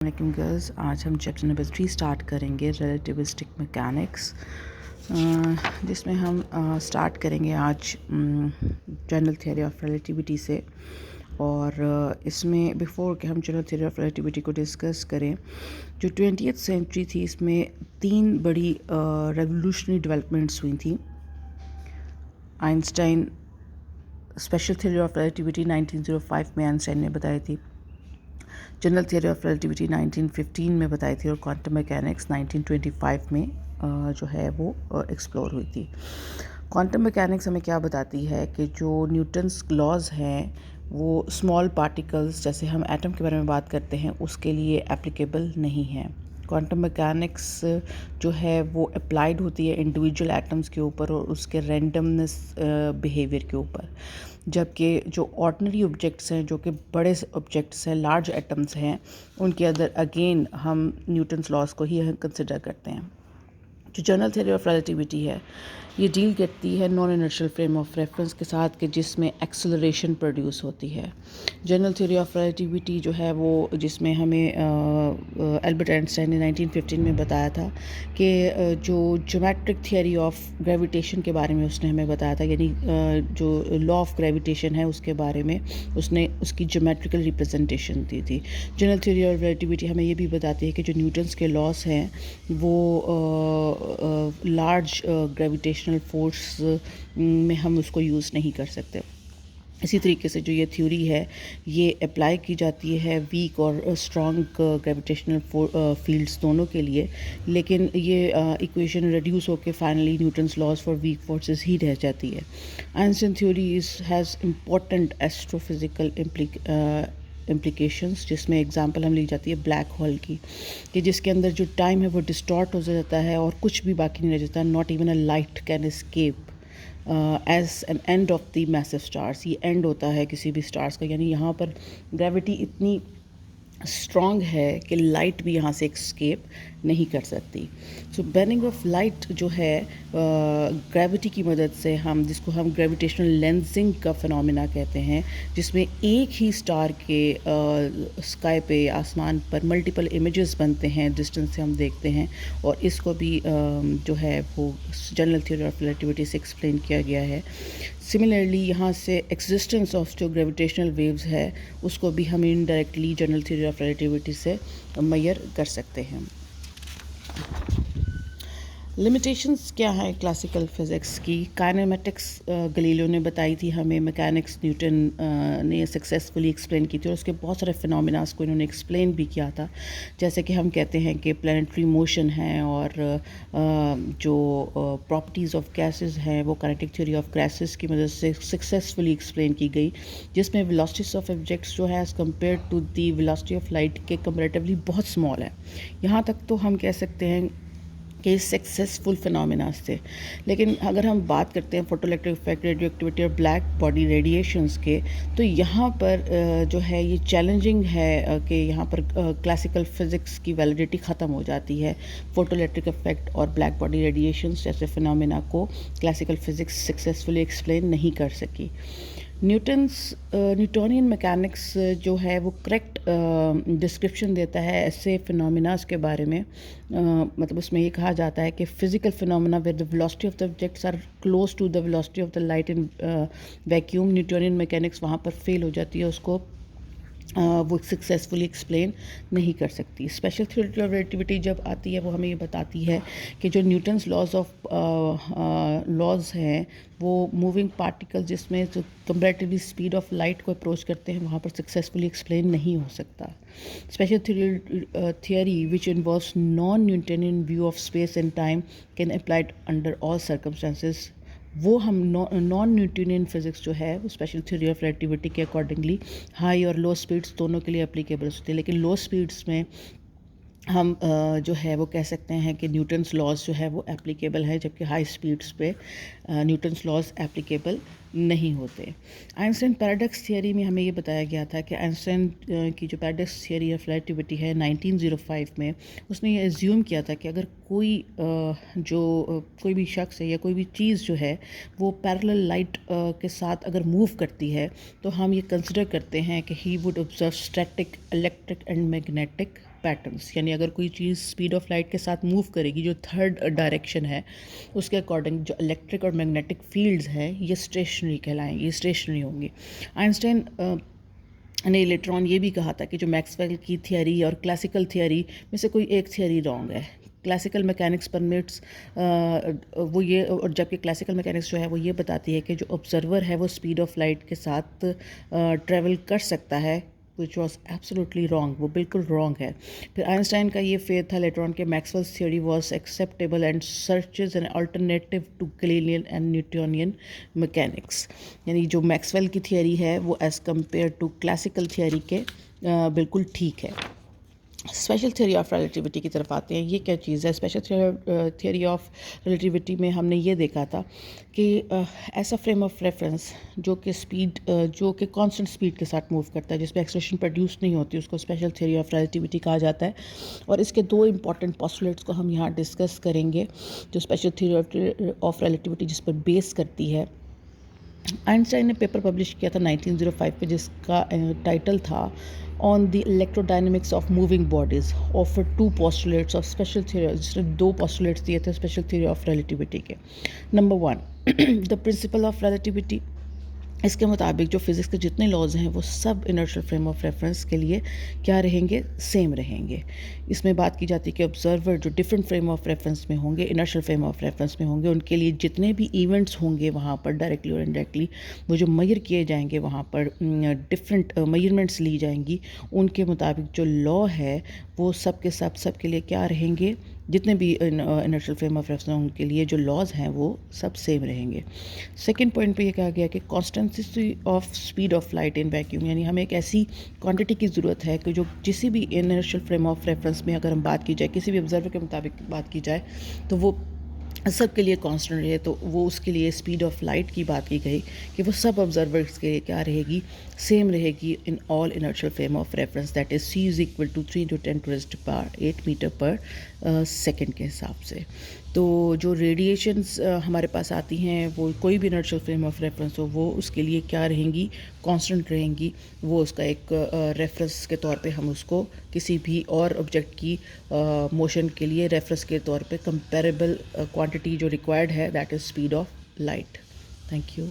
वालेकुम गर्ल्स, आज हम चैप्टर नंबर 3 स्टार्ट करेंगे रिलेटिविस्टिक मैकेनिक्स, जिसमें हम स्टार्ट करेंगे आज जनरल थियरी ऑफ रिलेटिविटी से। और इसमें बिफोर कि हम जनरल थियरी ऑफ रिलेटिविटी को डिस्कस करें, जो 20th सेंचुरी थी इसमें 3 बड़ी रेवोल्यूशनरी डेवलपमेंट्स हुई थी। Einstein special theory of relativity 1905 में आइंस्टाइन ने बताई थी, जनरल थियरी ऑफ रिलेटिविटी 1915 में बताई थी, और क्वांटम मैकेनिक्स 1925 में जो है वो एक्सप्लोर हुई थी। क्वांटम मैकेनिक्स हमें क्या बताती है कि जो न्यूटन्स लॉज हैं वो स्मॉल पार्टिकल्स, जैसे हम एटम के बारे में बात करते हैं, उसके लिए एप्लीकेबल नहीं है। क्वांटम मैकेनिक्स जो है वो अप्लाइड होती है इंडिविजुअल एटम्स के ऊपर और उसके रैंडमनेस बिहेवियर के ऊपर, जबकि जो ऑर्डिनरी ऑब्जेक्ट्स हैं, जो कि बड़े ऑब्जेक्ट्स हैं, लार्ज एटम्स हैं, उनके अंदर अगेन हम न्यूटन्स लॉज को ही कंसिडर करते हैं। जो जनरल थ्योरी ऑफ रिलेटिविटी है ये डील करती है non inertial frame of reference के साथ, कि जिसमें एक्सेलरेशन प्रोड्यूस होती है। जनरल थ्योरी ऑफ रिलेटिविटी जो है वो, जिसमें हमें एल्बर्ट आइंस्टाइन ने 1915 में बताया था कि जो ज्योमेट्रिक थियरी ऑफ ग्रेविटेशन के बारे में उसने हमें बताया था, यानी जो लॉ ऑफ ग्रेविटेशन है उसके बारे में उसने उसकी ज्योमेट्रिकल रिप्रेजेंटेशन दी थी। जनरल थ्योरी ऑफ रिलेटिविटी हमें ये भी बताती है कि जो न्यूटन्स के लॉस हैं वो लार्ज ग्रेविटेशनल फोर्स में हम उसको यूज़ नहीं कर सकते। इसी तरीके से जो ये थ्योरी है ये अप्लाई की जाती है वीक और स्ट्रॉन्ग ग्रेविटेशनल फील्ड्स दोनों के लिए, लेकिन ये इक्वेशन रिड्यूस होकर finally Newton's laws for weak forces ही रह जाती है। Einstein theory has important astrophysical implications, जिसमें एग्जांपल हम ली जाती है ब्लैक होल की, कि जिसके अंदर जो टाइम है वो डिस्टॉर्ट हो जाता है और कुछ भी बाकी नहीं रह जाता। Not even a light can escape as an end of the massive stars. ये एंड होता है किसी भी स्टार्स का, यानी यहाँ पर ग्रेविटी इतनी स्ट्रॉन्ग है कि लाइट भी यहाँ से एस्केप नहीं कर सकती। सो बर्निंग ऑफ लाइट जो है ग्रेविटी की मदद से, हम जिसको हम ग्रेविटेशनल लेंसिंग का फिनोमेना कहते हैं, जिसमें एक ही स्टार के स्काई पे, आसमान पर मल्टीपल इमेजेस बनते हैं, डिस्टेंस से हम देखते हैं, और इसको भी जो है वो जनरल थ्योरी ऑफ रिलेटिविटी से एक्सप्लेन किया गया है। सिमिलरली यहाँ से एक्जिस्टेंस ऑफ जो ग्रेविटेशनल वेव्स है उसको भी हम indirectly general theory of relativity से मेजर कर सकते हैं। लिमिटेशंस क्या है क्लासिकल फिज़िक्स की? काइनेमेटिक्स गलीलियो ने बताई थी हमें, मैकेनिक्स न्यूटन ने सक्सेसफुली एक्सप्लेन की थी, और उसके बहुत सारे फिनोमिनास को इन्होंने एक्सप्लेन भी किया था। जैसे कि हम कहते हैं कि प्लैनेटरी मोशन है, और जो प्रॉपर्टीज़ ऑफ गैसेस हैं वो काइनेटिक थ्योरी ऑफ गैसेस की मदद से सक्सेसफुली एक्सप्लेन की गई, जिसमें वेलोसिटीज ऑफ ऑब्जेक्ट्स जो है as compare to the velocity of light के कंपैरेटिवली बहुत स्मॉल है। यहाँ तक तो हम कह सकते हैं कि सक्सेसफुल फिनोमिनास थे। लेकिन अगर हम बात करते हैं फोटोइलेक्ट्रिक इफेक्ट, रेडियो एक्टिविटी और ब्लैक बॉडी रेडिएशंस के, तो यहाँ पर जो है ये चैलेंजिंग है कि यहाँ पर क्लासिकल फिज़िक्स की वैलिडिटी ख़त्म हो जाती है। फोटोइलेक्ट्रिक इफेक्ट और ब्लैक बॉडी रेडिएशंस जैसे फिनोमिना को क्लासिकल फिज़िक्स सक्सेसफुली एक्सप्लेन नहीं कर सकी। न्यूटोनियन मैकेनिक्स जो है वो करेक्ट डिस्क्रिप्शन देता है ऐसे फिनोमिनास के बारे में। मतलब उसमें ये कहा जाता है कि physical phenomena where the velocity of the objects are close to the velocity of the light in vacuum, Newtonian mechanics वहाँ पर फेल हो जाती है, उसको वो सक्सेसफुली एक्सप्लेन नहीं कर सकती। स्पेशल थ्योरी ऑफ रिलेटिविटी जब आती है वो हमें ये बताती है कि जो न्यूटन्स लॉज ऑफ लॉज हैं वो मूविंग पार्टिकल जिसमें जो कंपैरेटिवली स्पीड ऑफ लाइट को अप्रोच करते हैं वहाँ पर सक्सेसफुली एक्सप्लेन नहीं हो सकता। Special theory which involves non Newtonian view of space and time can applied under all circumstances, वो हम नॉन न्यूटोनियन फिज़िक्स जो है वो स्पेशल थ्योरी ऑफ रिलेटिविटी के अकॉर्डिंगली हाई और लो स्पीड्स दोनों के लिए एप्लीकेबल होती है। लेकिन लो स्पीड्स में हम जो है वो कह सकते हैं कि न्यूटन्स लॉज जो है वो एप्लीकेबल है, जबकि हाई स्पीड्स पे न्यूटन्स लॉज एप्लीकेबल नहीं होते। आइंस्टाइन पैराडॉक्स थियरी में हमें ये बताया गया था कि आइंस्टाइन की जो पैराडॉक्स थियरी ऑफ रिलेटिविटी है 1905 में, उसने ये एज्यूम किया था कि अगर कोई भी शख्स है या कोई भी चीज़ जो है वो पैरेलल लाइट के साथ अगर मूव करती है तो हम ये कंसिडर करते हैं कि he would observe static, electric and magnetic patterns, یعنی اگر کوئی چیز اسپیڈ آف لائٹ کے ساتھ موو کرے گی جو تھرڈ ڈائریکشن ہے اس کے اکارڈنگ جو الیکٹرک اور میگنیٹک فیلڈز ہیں یہ اسٹیشنری کہلائیں گی، یہ اسٹیشنری ہوں گی. آئنسٹائن نے لیٹر آن یہ بھی کہا تھا کہ جو میکسویل کی تھیوری اور کلاسیکل تھیوری میں سے کوئی ایک تھیوری رانگ ہے. کلاسیکل میکینکس پرمٹس وہ یہ، اور جبکہ کلاسیکل میکینکس جو ہے وہ یہ بتاتی ہے کہ جو آبزرور ہے وہ اسپیڈ آف لائٹ کے ساتھ ٹریول کر سکتا ہے، وچ واز ایبسولوٹلی رانگ، وہ بالکل رانگ ہے. پھر آئنسٹائن کا یہ فیتھ تھا لیٹر آن کہ Maxwell's theory was acceptable and searches an alternative to Galilean and Newtonian mechanics, یعنی جو میکسویل کی تھیوری ہے وہ as compare to classical theory کے بالکل ٹھیک ہے. اسپیشل تھیوری آف ریلیٹیوٹی کی طرف آتے ہیں. یہ کیا چیز ہے؟ اسپیشل تھیوری آف ریلیٹیوٹی میں ہم نے یہ دیکھا تھا کہ ایسا فریم آف ریفرنس جو کہ اسپیڈ جو کہ کانسٹنٹ اسپیڈ کے ساتھ موو کرتا ہے، جس پہ ایکسلریشن پروڈیوس نہیں ہوتی، اس کو اسپیشل تھیوری آف ریلیٹیوٹی کہا جاتا ہے. اور اس کے دو امپورٹنٹ پوسٹولیٹس کو ہم یہاں ڈسکس کریں گے جو اسپیشل تھیوری آف ریلیٹیوٹی جس پر بیس کرتی ہے. آئنسٹائن نے پیپر پبلش کیا تھا 1905 میں جس کا ٹائٹل تھا on the electrodynamics of moving bodies offer two postulates of special theory, جس نے دو پوسٹولیٹس دیے تھے اسپیشل تھیوری آف ریلیٹیوٹی کے. Number 1 the principle of relativity. اس کے مطابق جو فزکس کے جتنے لاز ہیں وہ سب انرشل فریم آف ریفرنس کے لیے کیا رہیں گے؟ سیم رہیں گے. اس میں بات کی جاتی ہے کہ آبزرور جو ڈفرینٹ فریم آف ریفرنس میں ہوں گے، انرشل فریم آف ریفرنس میں ہوں گے، ان کے لیے جتنے بھی ایونٹس ہوں گے وہاں پر ڈائریکٹلی اور انڈائریکٹلی وہ جو میئر کیے جائیں گے، وہاں پر ڈفرینٹ میئرمنٹس لی جائیں گی، ان کے مطابق جو لا ہے وہ سب کے لیے کیا رہیں گے؟ جتنے بھی انرشل فریم آف ریفرنس ان کے لیے جو لاز ہیں وہ سب سیم رہیں گے. سیکنڈ پوائنٹ پہ یہ کہا گیا کہ constancy of speed of light in vacuum, یعنی ہمیں ایک ایسی کوانٹٹی کی ضرورت ہے کہ جو کسی بھی انرشل فریم آف ریفرنس میں اگر ہم بات کی جائے، کسی بھی آبزرور کے مطابق بات کی جائے تو وہ سب کے لیے کانسٹنٹ رہے. تو وہ اس کے لیے اسپیڈ آف لائٹ کی بات کی گئی کہ وہ سب آبزرورس کے لیے کیا رہے گی؟ سیم رہے گی in all inertial frame of reference, that is c is equal to 3 × 10⁸ metre per second کے حساب سے. تو جو ریڈیشنز ہمارے پاس آتی ہیں وہ کوئی بھی انرشل فریم آف ریفرنس ہو وہ اس کے لیے کیا رہیں گی؟ کانسٹنٹ رہیں گی. وہ اس کا ایک ریفرنس کے طور پہ ہم اس کو کسی بھی اور آبجیکٹ کی موشن کے لیے ریفرنس کے طور پہ کمپیریبل کوانٹٹی جو ریکوائرڈ ہے that is speed of light. Thank you.